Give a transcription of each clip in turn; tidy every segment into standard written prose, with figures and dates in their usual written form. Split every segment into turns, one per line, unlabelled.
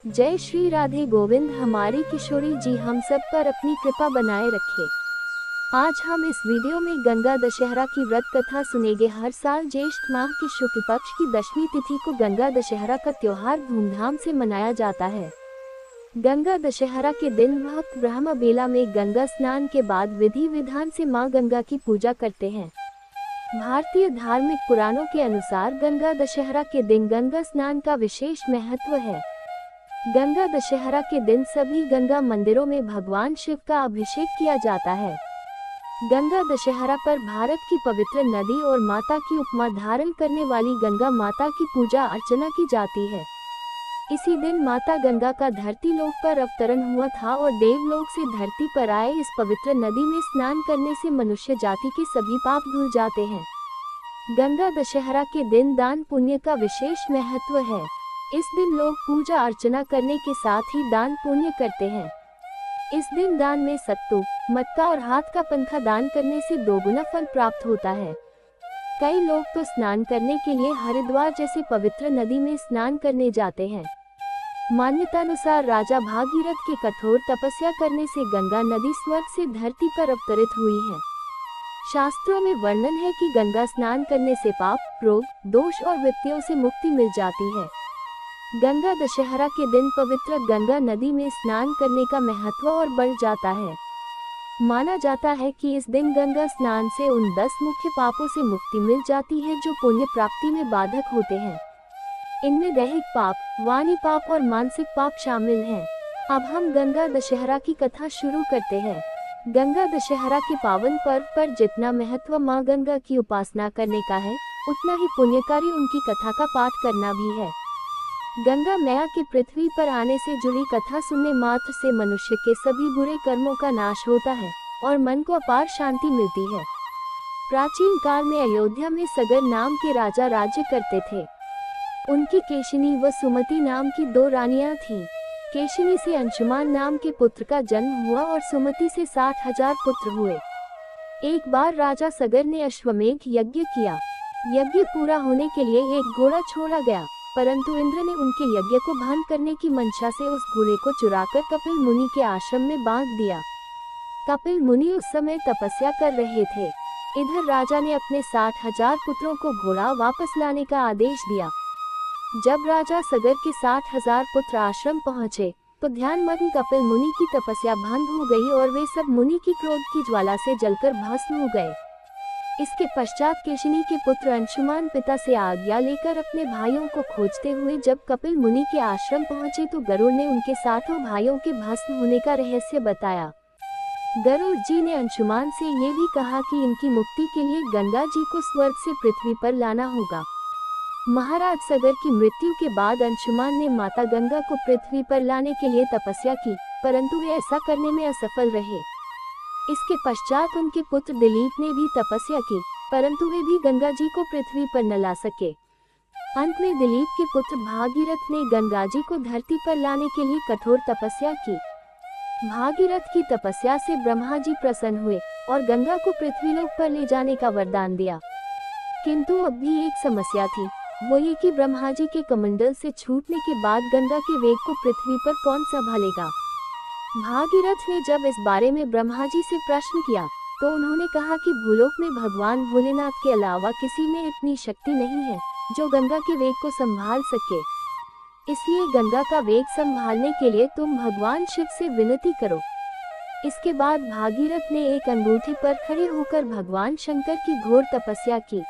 जय श्री राधे गोविंद। हमारी किशोरी जी हम सब पर अपनी कृपा बनाए रखे। आज हम इस वीडियो में गंगा दशहरा की व्रत कथा सुनेंगे। हर साल ज्येष्ठ माह की शुक्ल पक्ष की 10वीं तिथि को गंगा दशहरा का त्योहार धूमधाम से मनाया जाता है। गंगा दशहरा के दिन भक्त ब्रह्म बेला में गंगा स्नान के बाद विधि विधान से मां गंगा की पूजा करते हैं। भारतीय धार्मिक पुराणों के अनुसार गंगा दशहरा के दिन गंगा स्नान का विशेष महत्व है। गंगा दशहरा के दिन सभी गंगा मंदिरों में भगवान शिव का अभिषेक किया जाता है। गंगा दशहरा पर भारत की पवित्र नदी और माता की उपमा धारण करने वाली गंगा माता की पूजा अर्चना की जाती है। इसी दिन माता गंगा का धरती लोक पर अवतरण हुआ था और देवलोक से धरती पर आए इस पवित्र नदी में स्नान करने से मनुष्य जाति के सभी पाप धुल जाते हैं। गंगा दशहरा के दिन दान पुण्य का विशेष महत्व है। इस दिन लोग पूजा अर्चना करने के साथ ही दान पुण्य करते हैं। इस दिन दान में सत्तू, मटका और हाथ का पंखा दान करने से दोगुना फल प्राप्त होता है। कई लोग तो स्नान करने के लिए हरिद्वार जैसे पवित्र नदी में स्नान करने जाते हैं। मान्यतानुसार राजा भागीरथ के कठोर तपस्या करने से गंगा नदी स्वर्ग से धरती पर अवतरित हुई है। शास्त्रों में वर्णन है कि गंगा स्नान करने से पाप, रोग, दोष और विपत्तियों से मुक्ति मिल जाती है। गंगा दशहरा के दिन पवित्र गंगा नदी में स्नान करने का महत्व और बढ़ जाता है। माना जाता है कि इस दिन गंगा स्नान से उन 10 मुख्य पापों से मुक्ति मिल जाती है जो पुण्य प्राप्ति में बाधक होते हैं। इनमें दैहिक पाप, वाणी पाप और मानसिक पाप शामिल हैं। अब हम गंगा दशहरा की कथा शुरू करते हैं। गंगा दशहरा के पावन पर्व पर जितना महत्व मां गंगा की उपासना करने का है, उतना ही पुण्यकारी उनकी कथा का पाठ करना भी है। गंगा मैया के पृथ्वी पर आने से जुड़ी कथा सुनने मात्र से मनुष्य के सभी बुरे कर्मों का नाश होता है और मन को अपार शांति मिलती है। प्राचीन काल में अयोध्या में सगर नाम के राजा राज्य करते थे। उनकी केशिनी व सुमति नाम की 2 रानियां थीं। केशिनी से अंशुमान नाम के पुत्र का जन्म हुआ और सुमति से 60,000 पुत्र हुए। एक बार राजा सगर ने अश्वमेघ यज्ञ किया। यज्ञ पूरा होने के लिए एक घोड़ा छोड़ा गया, परंतु इंद्र ने उनके यज्ञ को भंग करने की मंशा से उस घोड़े को चुराकर कपिल मुनि के आश्रम में बांध दिया। कपिल मुनि उस समय तपस्या कर रहे थे। इधर राजा ने अपने 60,000 पुत्रों को घोड़ा वापस लाने का आदेश दिया। जब राजा सगर के 60,000 पुत्र आश्रम पहुंचे, तो ध्यानमग्न कपिल मुनि की तपस्या भंग हो गई और वे सब मुनि की क्रोध की ज्वाला से जलकर भस्म हो गए। इसके पश्चात केशिनी के पुत्र अंशुमान पिता से आज्ञा लेकर अपने भाइयों को खोजते हुए जब कपिल मुनि के आश्रम पहुंचे तो गरुड़ ने उनके 60 भाइयों के भस्म होने का रहस्य बताया। गरुड़ जी ने अंशुमान से ये भी कहा कि इनकी मुक्ति के लिए गंगा जी को स्वर्ग से पृथ्वी पर लाना होगा। महाराज सगर की मृत्यु के बाद अंशुमान ने माता गंगा को पृथ्वी पर लाने के लिए तपस्या की, परंतु वे ऐसा करने में असफल रहे। इसके पश्चात उनके पुत्र दिलीप ने भी तपस्या की, परंतु वे भी गंगा जी को पृथ्वी पर न ला सके। अंत में दिलीप के पुत्र भागीरथ ने गंगा जी को धरती पर लाने के लिए कठोर तपस्या की। भागीरथ की तपस्या से ब्रह्मा जी प्रसन्न हुए और गंगा को पृथ्वीलोक पर ले जाने का वरदान दिया। किंतु अब भी एक समस्या थी, वो ये कि ब्रह्मा जी के कमंडल से छूटने के बाद गंगा के वेग को पृथ्वी पर कौन संभालेगा। भागीरथ ने जब इस बारे में ब्रह्मा जी से प्रश्न किया, तो उन्होंने कहा कि भूलोक में भगवान भोलेनाथ के अलावा किसी में इतनी शक्ति नहीं है जो गंगा के वेग को संभाल सके। इसलिए गंगा का वेग संभालने के लिए तुम भगवान शिव से विनती करो। इसके बाद भागीरथ ने एक अंगूठी पर खड़े होकर भगवान शंकर की घोर तपस्या की।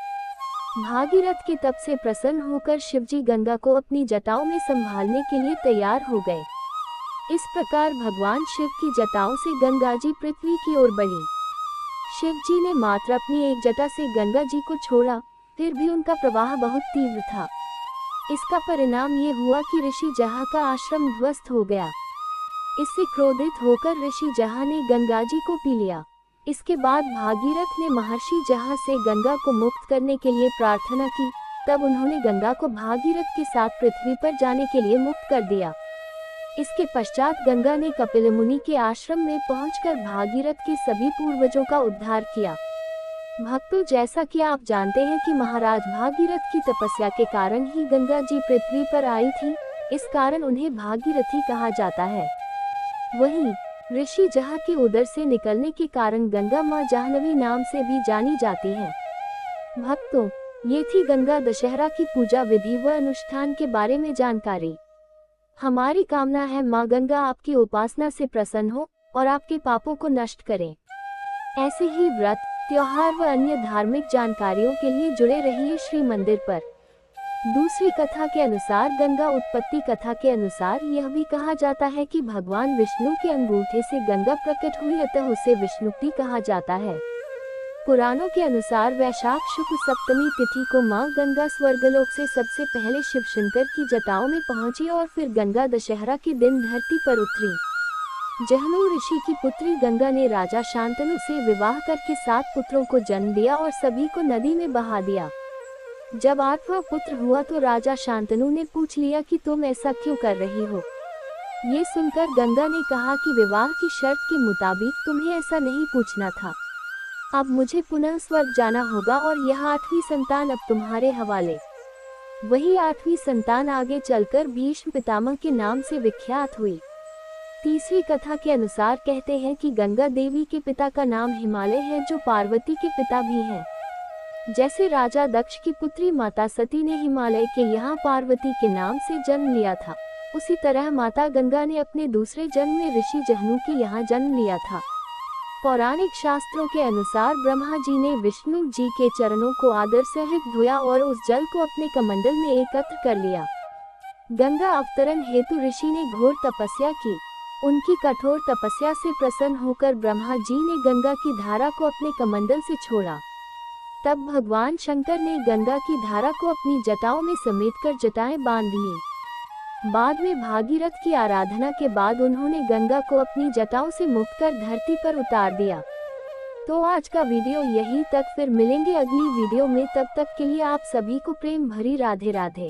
भागीरथ के तप से प्रसन्न होकर शिवजी गंगा को अपनी जटाओं में संभालने के लिए तैयार हो गए। इस प्रकार भगवान शिव की जटाओं से गंगा जी पृथ्वी की ओर बढ़ी। शिव जी ने मात्र अपनी एक जटा से गंगा जी को छोड़ा, फिर भी उनका प्रवाह बहुत तीव्र था। इसका परिणाम ये हुआ कि ऋषि जहा का आश्रम ध्वस्त हो गया। इससे क्रोधित होकर ऋषि जहा ने गंगा जी को पी लिया। इसके बाद भागीरथ ने महर्षि जहा से गंगा को मुक्त करने के लिए प्रार्थना की। तब उन्होंने गंगा को भागीरथ के साथ पृथ्वी पर जाने के लिए मुक्त कर दिया। इसके पश्चात गंगा ने कपिल मुनि के आश्रम में पहुंचकर भागीरथ के सभी पूर्वजों का उद्धार किया। भक्तों, जैसा कि आप जानते हैं कि महाराज भागीरथ की तपस्या के कारण ही गंगा जी पृथ्वी पर आई थी, इस कारण उन्हें भागीरथी कहा जाता है। वहीं ऋषि जहाँ के उदर से निकलने के कारण गंगा माँ जाह्नवी नाम से भी जानी जाती है। भक्तों, ये थी गंगा दशहरा की पूजा विधि व अनुष्ठान के बारे में जानकारी। हमारी कामना है माँ गंगा आपकी उपासना से प्रसन्न हो और आपके पापों को नष्ट करें। ऐसे ही व्रत, त्योहार व अन्य धार्मिक जानकारियों के लिए जुड़े रहिए श्री मंदिर पर। दूसरी कथा के अनुसार, गंगा उत्पत्ति कथा के अनुसार यह भी कहा जाता है कि भगवान विष्णु के अंगूठे से गंगा प्रकट हुई, अतः उसे विष्णुप्ती कहा जाता है। पुराणों के अनुसार वैशाख शुक्ल सप्तमी तिथि को मां गंगा स्वर्गलोक से सबसे पहले शिवशंकर की जटाओं में पहुंची और फिर गंगा दशहरा के दिन धरती पर उतरी। जहनु ऋषि की पुत्री गंगा ने राजा शांतनु से विवाह करके 7 पुत्रों को जन्म दिया और सभी को नदी में बहा दिया। जब 8वां पुत्र हुआ तो राजा शांतनु ने पूछ लिया कि तुम ऐसा क्यों कर रही हो। ये सुनकर गंगा ने कहा कि विवाह की शर्त के मुताबिक तुम्हें ऐसा नहीं पूछना था। अब मुझे पुनः स्वर्ग जाना होगा और यह 8वीं संतान अब तुम्हारे हवाले। वही 8वीं संतान आगे चलकर भीष्म पितामह के नाम से विख्यात हुई। तीसरी कथा के अनुसार कहते हैं कि गंगा देवी के पिता का नाम हिमालय है, जो पार्वती के पिता भी हैं। जैसे राजा दक्ष की पुत्री माता सती ने हिमालय के यहाँ पार्वती के नाम से जन्म लिया था, उसी तरह माता गंगा ने अपने दूसरे जन्म में ऋषि जहनु के यहाँ जन्म लिया था। पौराणिक शास्त्रों के अनुसार ब्रह्मा जी ने विष्णु जी के चरणों को आदर सहित धोया और उस जल को अपने कमंडल में एकत्र कर लिया। गंगा अवतरण हेतु ऋषि ने घोर तपस्या की। उनकी कठोर तपस्या से प्रसन्न होकर ब्रह्मा जी ने गंगा की धारा को अपने कमंडल से छोड़ा। तब भगवान शंकर ने गंगा की धारा को अपनी जटाओं में समेटकर जटाएं बांध ली। बाद में भागीरथ की आराधना के बाद उन्होंने गंगा को अपनी जटाओं से मुक्त कर धरती पर उतार दिया। तो आज का वीडियो यहीं तक, फिर मिलेंगे अगली वीडियो में। तब तक के लिए आप सभी को प्रेम भरी राधे राधे।